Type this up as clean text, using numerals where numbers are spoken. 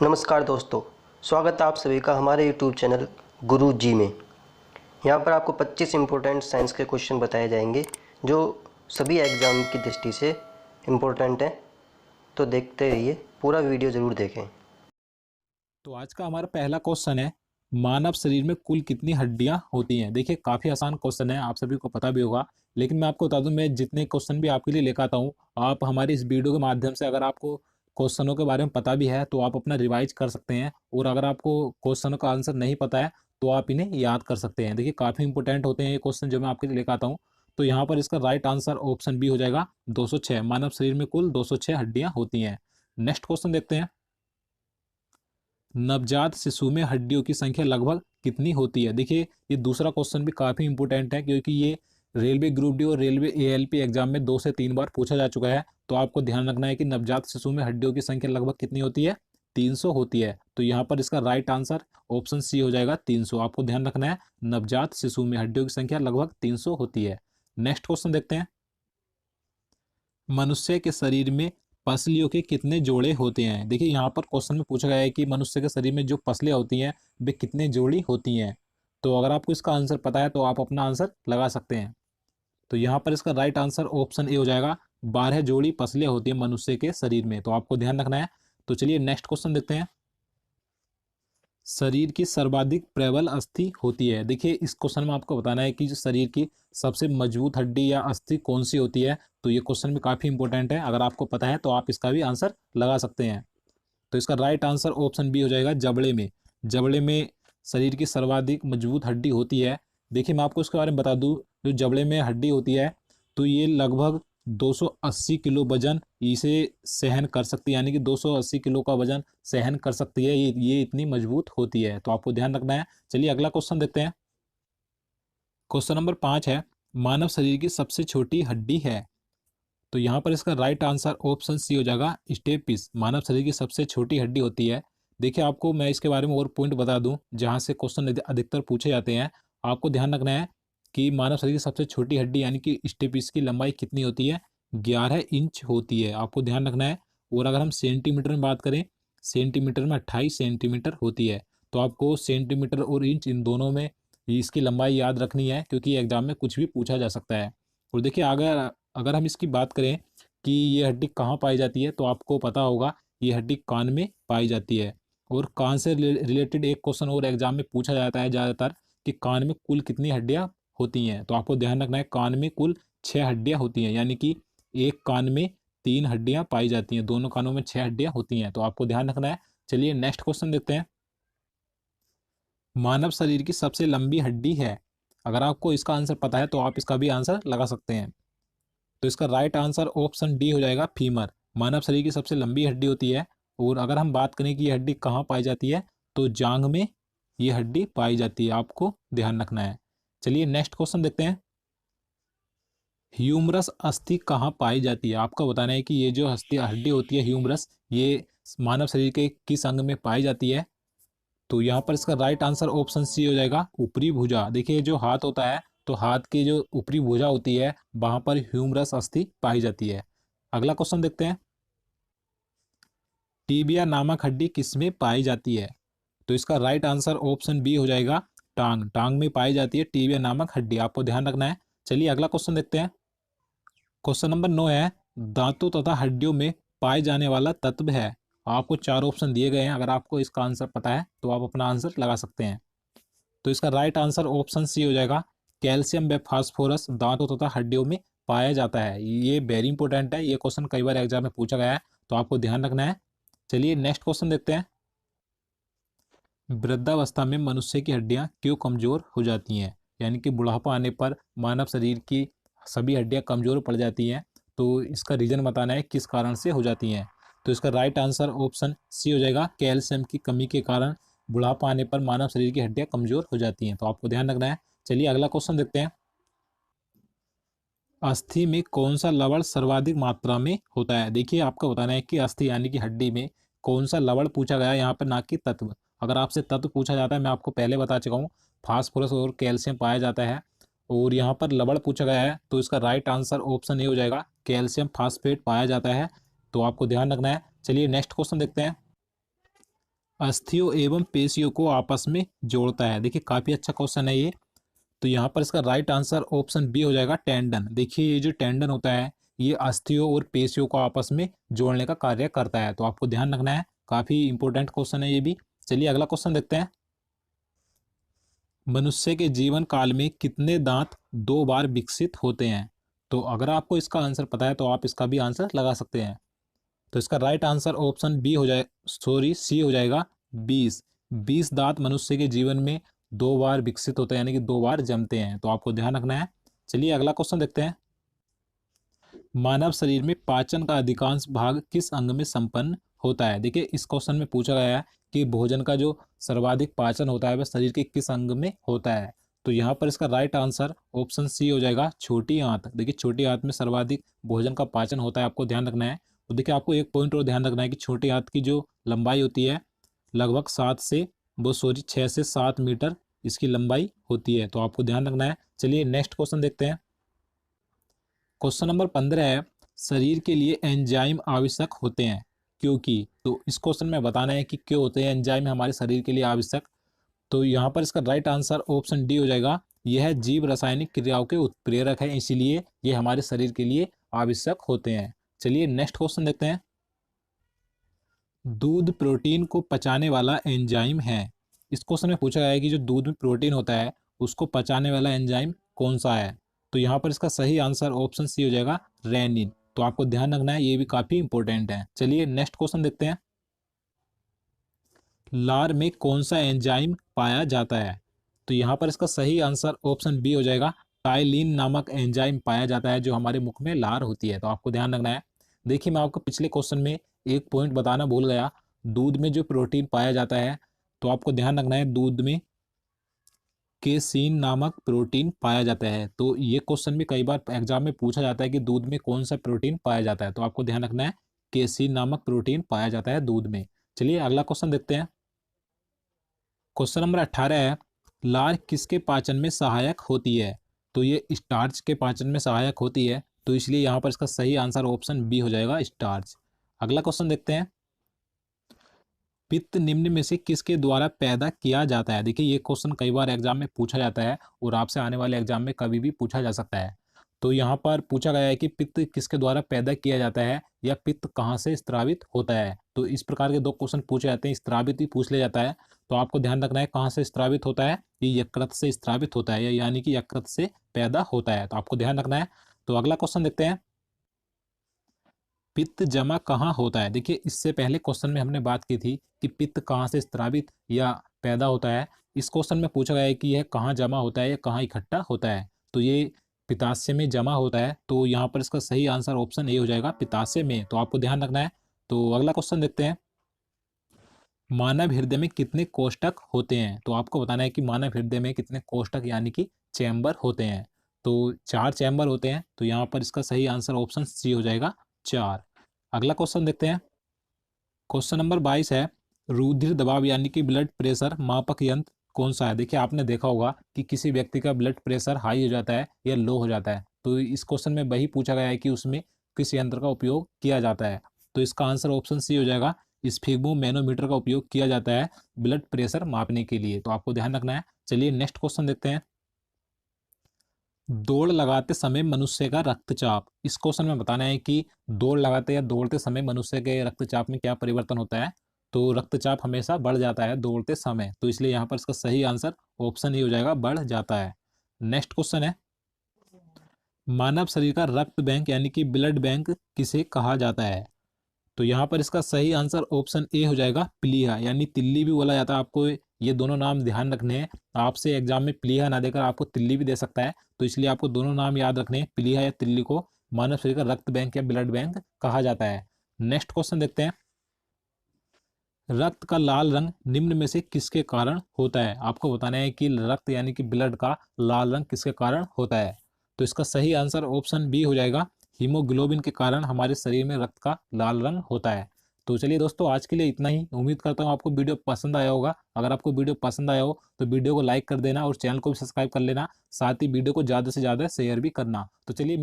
नमस्कार दोस्तों, स्वागत है आप सभी का हमारे YouTube चैनल गुरु जी में। यहाँ पर आपको 25 इम्पोर्टेंट साइंस के क्वेश्चन बताए जाएंगे जो सभी एग्ज़ाम की दृष्टि से इम्पोर्टेंट हैं। तो देखते रहिए, पूरा वीडियो ज़रूर देखें। तो आज का हमारा पहला क्वेश्चन है, मानव शरीर में कुल कितनी हड्डियां होती हैं। देखिए काफ़ी आसान क्वेश्चन है, आप सभी को पता भी होगा, लेकिन मैं आपको बता दूं, मैं जितने क्वेश्चन भी आपके लिए लेकर आता हूं, आप हमारी इस वीडियो के माध्यम से अगर आपको क्वेश्चनों के बारे में पता भी है तो आप अपना रिवाइज कर सकते हैं, और अगर आपको क्वेश्चनों का आंसर नहीं पता है तो आप इन्हें याद कर सकते हैं। देखिए काफ़ी इंपॉर्टेंट होते हैं ये क्वेश्चन जो मैं आपके लिए लेकर आता हूँ। तो यहाँ पर इसका राइट आंसर ऑप्शन बी हो जाएगा 206। मानव शरीर में कुल 206 हड्डियां होती हैं। नेक्स्ट क्वेश्चन देखते हैं, नवजात शिशु में हड्डियों की संख्या लगभग कितनी होती है। देखिए ये दूसरा क्वेश्चन भी काफ़ी इंपॉर्टेंट है, क्योंकि ये रेलवे ग्रुप डी और रेलवे एएलपी एग्जाम में 2 से 3 बार पूछा जा चुका है। तो आपको ध्यान रखना है कि नवजात शिशु में हड्डियों की संख्या लगभग कितनी होती है, 300 होती है। तो यहाँ पर इसका राइट आंसर ऑप्शन सी हो जाएगा 300। आपको ध्यान रखना है, नवजात शिशु में हड्डियों की संख्या लगभग 300 होती है। नेक्स्ट क्वेश्चन देखते हैं, मनुष्य के शरीर में पसलियों के कितने जोड़े होते हैं। देखिए यहाँ पर क्वेश्चन में पूछा गया है कि मनुष्य के शरीर में जो पसलियाँ होती हैं वे कितने जोड़ी होती हैं। तो अगर आपको इसका आंसर पता है तो आप अपना आंसर लगा सकते हैं। तो यहाँ पर इसका राइट आंसर ऑप्शन ए हो जाएगा, 12 जोड़ी पसलियाँ होती हैं मनुष्य के शरीर में। तो आपको ध्यान रखना है। तो चलिए नेक्स्ट क्वेश्चन देखते हैं, शरीर की सर्वाधिक प्रबल अस्थि होती है। देखिए इस क्वेश्चन में आपको बताना है कि जो शरीर की सबसे मजबूत हड्डी या अस्थि कौन सी होती है। तो ये क्वेश्चन भी काफ़ी इंपॉर्टेंट है, अगर आपको पता है तो आप इसका भी आंसर लगा सकते हैं। तो इसका राइट आंसर ऑप्शन बी हो जाएगा, जबड़े में। जबड़े में शरीर की सर्वाधिक मजबूत हड्डी होती है। देखिए मैं आपको इसके बारे में बता दूं, जो जबड़े में हड्डी होती है तो ये लगभग 280 किलो वजन इसे सहन कर सकती है, यानी कि 280 किलो का वजन सहन कर सकती है। ये इतनी मजबूत होती है। तो आपको ध्यान रखना है। चलिए अगला क्वेश्चन देखते हैं, क्वेश्चन नंबर 5 है, मानव शरीर की सबसे छोटी हड्डी है। तो यहाँ पर इसका राइट आंसर ऑप्शन सी हो जाएगा, स्टेपिस। मानव शरीर की सबसे छोटी हड्डी होती है। देखिए आपको मैं इसके बारे में और पॉइंट बता दूं जहाँ से क्वेश्चन अधिकतर पूछे जाते हैं। आपको ध्यान रखना है कि मानव शरीर की सबसे छोटी हड्डी यानी कि स्टेपिस की लंबाई कितनी होती है, 11 इंच होती है। आपको ध्यान रखना है। और अगर हम सेंटीमीटर में बात करें, सेंटीमीटर में 28 सेंटीमीटर होती है। तो आपको सेंटीमीटर और इंच इन दोनों में इसकी लंबाई याद रखनी है, क्योंकि एग्जाम में कुछ भी पूछा जा सकता है। और देखिए अगर अगर हम इसकी बात करें कि ये हड्डी कहाँ पाई जाती है, तो आपको पता होगा ये हड्डी कान में पाई जाती है। और कान से रिलेटेड एक क्वेश्चन और एग्जाम में पूछा जाता है ज़्यादातर कि कान में कुल कितनी हड्डियाँ होती हैं। तो आपको ध्यान रखना है, कान में कुल 6 हड्डियाँ होती हैं, यानी कि एक कान में 3 हड्डियाँ पाई जाती हैं, दोनों कानों में 6 हड्डियाँ होती हैं। तो आपको ध्यान रखना है। चलिए नेक्स्ट क्वेश्चन देखते हैं, मानव शरीर की सबसे लंबी हड्डी है। अगर आपको इसका आंसर पता है तो आप इसका भी आंसर लगा सकते हैं। तो इसका राइट आंसर ऑप्शन डी हो जाएगा, फीमर। मानव शरीर की सबसे लंबी हड्डी होती है। और अगर हम बात करें कि ये हड्डी कहाँ पाई जाती है, तो जांघ में ये हड्डी पाई जाती है। आपको ध्यान रखना है। चलिए नेक्स्ट क्वेश्चन देखते हैं, ह्यूमरस अस्थि कहाँ पाई जाती है। आपको बताना है कि ये जो हड्डी होती है ह्यूमरस, ये मानव शरीर के किस अंग में पाई जाती है। तो यहाँ पर इसका राइट आंसर ऑप्शन सी हो जाएगा, ऊपरी भुजा। देखिए जो हाथ होता है, तो हाथ की जो ऊपरी भुजा होती है वहां पर ह्यूमरस अस्थि पाई जाती है। अगला क्वेश्चन देखते हैं, टीबिया नामक हड्डी किसमें पाई जाती है। तो इसका राइट आंसर ऑप्शन बी हो जाएगा, टांग। टांग में पाई जाती है टीबिया नामक हड्डी। आपको ध्यान रखना है। चलिए अगला क्वेश्चन देखते हैं, क्वेश्चन नंबर 9 है, दांतों तथा हड्डियों में पाए जाने वाला तत्व है। आपको 4 ऑप्शन दिए गए हैं, अगर आपको इसका आंसर पता है तो आप अपना आंसर लगा सकते हैं। तो इसका राइट आंसर ऑप्शन सी हो जाएगा, कैल्शियम व फास्फोरस दांतों तथा हड्डियों में पाया जाता है। ये वेरी इंपॉर्टेंट है, ये क्वेश्चन कई बार एग्जाम में पूछा गया है, तो आपको ध्यान रखना है। चलिए नेक्स्ट क्वेश्चन देखते हैं, वृद्धावस्था में मनुष्य की हड्डियां क्यों कमजोर हो जाती हैं। यानी कि बुढ़ापा आने पर मानव शरीर की सभी हड्डियां कमजोर पड़ जाती हैं। तो इसका रीजन बताना है किस कारण से हो जाती हैं। तो इसका राइट आंसर ऑप्शन सी हो जाएगा, कैल्शियम की कमी के कारण बुढ़ापा आने पर मानव शरीर की हड्डियां कमजोर हो जाती हैं। तो आपको ध्यान रखना है। चलिए अगला क्वेश्चन देखते हैं, अस्थि में कौन सा लवण सर्वाधिक मात्रा में होता है। देखिए आपको बताना है कि अस्थि यानी कि हड्डी में कौन सा लवण पूछा गया है यहाँ पर, ना कि तत्व। अगर आपसे तत्व पूछा जाता है, मैं आपको पहले बता चुका हूँ, फास्फोरस और कैल्शियम पाया जाता है। और यहाँ पर लवण पूछा गया है, तो इसका राइट आंसर ऑप्शन ए हो जाएगा, कैल्शियम फास्फेट पाया जाता है। तो आपको ध्यान रखना है। चलिए नेक्स्ट क्वेश्चन देखते हैं, अस्थियों एवं पेशियों को आपस में जोड़ता है। देखिए काफी अच्छा क्वेश्चन है ये। तो यहाँ पर इसका राइट आंसर ऑप्शन बी हो जाएगा, टेंडन। देखिए ये जो टेंडन होता है ये अस्थियों और पेशियों को आपस में जोड़ने का कार्य करता है। तो आपको ध्यान रखना है, काफी इंपॉर्टेंट क्वेश्चन है ये भी। चलिए अगला क्वेश्चन देखते हैं। मनुष्य के जीवन काल में कितने दांत 2 बार विकसित होते हैं? तो अगर आपको इसका आंसर पता है तो आप इसका भी आंसर लगा सकते हैं। तो इसका राइट आंसर ऑप्शन बी हो जाए, सॉरी सी हो जाएगा, 20। 20 दांत मनुष्य के जीवन में 2 बार विकसित होते हैं, यानी कि 2 बार जमते हैं। तो आपको ध्यान रखना है। चलिए अगला क्वेश्चन देखते हैं। मानव शरीर में पाचन का अधिकांश भाग किस अंग में संपन्न होता है? देखिए इस क्वेश्चन में पूछा गया है कि भोजन का जो सर्वाधिक पाचन होता है वह शरीर के किस अंग में होता है? तो यहाँ पर इसका राइट आंसर ऑप्शन सी हो जाएगा, छोटी आंत। देखिए छोटी आंत में सर्वाधिक भोजन का पाचन होता है, आपको ध्यान रखना है। तो देखिए आपको एक पॉइंट और ध्यान रखना है कि छोटी आंत की जो लंबाई होती है लगभग 6 से 7 मीटर इसकी लंबाई होती है। तो आपको ध्यान रखना है। चलिए नेक्स्ट क्वेश्चन देखते हैं। क्वेश्चन नंबर 15 है, शरीर के लिए एंजाइम आवश्यक होते हैं क्योंकि? तो इस क्वेश्चन में बताना है कि क्यों होते हैं एंजाइम हमारे शरीर के लिए आवश्यक। तो यहाँ पर इसका राइट आंसर ऑप्शन डी हो जाएगा, यह जीव रासायनिक क्रियाओं के उत्प्रेरक है, इसीलिए ये हमारे शरीर के लिए आवश्यक होते हैं। चलिए नेक्स्ट क्वेश्चन देखते हैं। दूध प्रोटीन को पचाने वाला एंजाइम है। इस क्वेश्चन में पूछा गया है कि जो दूध में प्रोटीन होता है उसको पचाने वाला एंजाइम कौन सा है? तो यहाँ पर इसका सही आंसर ऑप्शन सी हो जाएगा, रेनिन। तो आपको ध्यान रखना है, ये भी काफी इंपॉर्टेंट है। चलिए नेक्स्ट क्वेश्चन देखते हैं। लार में कौन सा एंजाइम पाया जाता है? तो यहाँ पर इसका सही आंसर ऑप्शन बी हो जाएगा, टाइलिन नामक एंजाइम पाया जाता है जो हमारे मुख में लार होती है। तो आपको ध्यान रखना है। देखिए मैं आपको पिछले क्वेश्चन में एक पॉइंट बताना भूल गया, दूध में जो प्रोटीन पाया जाता है तो आपको ध्यान रखना है, दूध में केसीन नामक प्रोटीन पाया जाता है। तो ये क्वेश्चन भी कई बार एग्जाम में पूछा जाता है कि दूध में कौन सा प्रोटीन पाया जाता है। तो आपको ध्यान रखना है, केसीन नामक प्रोटीन पाया जाता है दूध में। चलिए अगला क्वेश्चन देखते हैं। क्वेश्चन नंबर 18 है, लार किसके पाचन में सहायक होती है? तो ये स्टार्च के पाचन में सहायक होती है, तो इसलिए यहाँ पर इसका सही आंसर ऑप्शन बी हो जाएगा, स्टार्च। अगला क्वेश्चन देखते हैं। पित्त निम्न में से किसके द्वारा पैदा किया जाता है? देखिए ये क्वेश्चन कई बार एग्जाम में पूछा जाता है और आपसे आने वाले एग्जाम में कभी भी पूछा जा सकता है। तो यहाँ पर पूछा गया है कि पित्त किसके द्वारा पैदा किया जाता है या पित्त कहाँ से स्त्रावित होता है। तो इस प्रकार के दो क्वेश्चन पूछे जाते हैं, स्त्रावित भी पूछ लिया जाता है। तो आपको ध्यान रखना है कहाँ से स्त्रावित होता है, ये यकृत से स्त्रावित होता है, यानी कि यकृत से पैदा होता है। तो आपको ध्यान रखना है। तो अगला क्वेश्चन देखते हैं। पित्त जमा कहाँ होता है? देखिए इससे पहले क्वेश्चन में हमने बात की थी कि पित्त कहाँ से स्त्रावित या पैदा होता है। इस क्वेश्चन में पूछा गया है कि यह कहाँ जमा होता है या कहाँ इकट्ठा होता है। तो ये पित्ताशय में जमा होता है। तो यहाँ पर इसका सही आंसर ऑप्शन ए हो जाएगा, पित्ताशय में। तो आपको ध्यान रखना है। तो अगला क्वेश्चन देखते हैं। मानव हृदय में कितने कोष्ठक होते हैं? तो आपको बताना है कि मानव हृदय में कितने कोष्ठक यानी कि चैम्बर होते हैं। तो 4 चैम्बर होते हैं। तो यहाँ पर इसका सही आंसर ऑप्शन सी हो जाएगा, 4। अगला क्वेश्चन देखते हैं। क्वेश्चन नंबर 22 है, रुधिर दबाव यानी कि ब्लड प्रेशर मापक यंत्र कौन सा है? देखिए आपने देखा होगा कि किसी व्यक्ति का ब्लड प्रेशर हाई हो जाता है या लो हो जाता है। तो इस क्वेश्चन में वही पूछा गया है कि उसमें किस यंत्र का उपयोग किया जाता है। तो इसका आंसर ऑप्शन सी हो जाएगा, स्फिग्मोमैनोमीटर का उपयोग किया जाता है ब्लड प्रेशर मापने के लिए। तो आपको ध्यान रखना है। चलिए नेक्स्ट क्वेश्चन देखते हैं। दौड़ लगाते समय मनुष्य का रक्तचाप, इस क्वेश्चन में बताना है कि दौड़ लगाते या दौड़ते समय मनुष्य के रक्तचाप में क्या परिवर्तन होता है। तो रक्तचाप हमेशा बढ़ जाता है दौड़ते समय। तो इसलिए यहाँ पर इसका सही आंसर ऑप्शन ही हो जाएगा, बढ़ जाता है। नेक्स्ट क्वेश्चन है, मानव शरीर का रक्त बैंक यानी कि ब्लड बैंक किसे कहा जाता है? तो यहाँ पर इसका सही आंसर ऑप्शन ए हो जाएगा, प्लीहा, यानी तिल्ली भी बोला जाता है। आपको ये दोनों नाम ध्यान रखने हैं। आपसे एग्जाम में प्लीहा ना देकर आपको तिल्ली भी दे सकता है। तो इसलिए आपको दोनों नाम याद रखने हैं, प्लीहा या तिल्ली को मानव शरीर का रक्त बैंक या ब्लड बैंक कहा जाता है। नेक्स्ट क्वेश्चन देखते हैं। रक्त का लाल रंग निम्न में से किसके कारण होता है? आपको बताना है कि रक्त यानी कि ब्लड का लाल रंग किसके कारण होता है। तो इसका सही आंसर ऑप्शन बी हो जाएगा, हीमोग्लोबिन के कारण हमारे शरीर में रक्त का लाल रंग होता है। तो चलिए दोस्तों आज के लिए इतना ही। उम्मीद करता हूँ आपको वीडियो पसंद आया होगा। अगर आपको वीडियो पसंद आया हो तो वीडियो को लाइक कर देना और चैनल को भी सब्सक्राइब कर लेना। साथ ही वीडियो को ज़्यादा से ज़्यादा शेयर भी करना। तो चलिए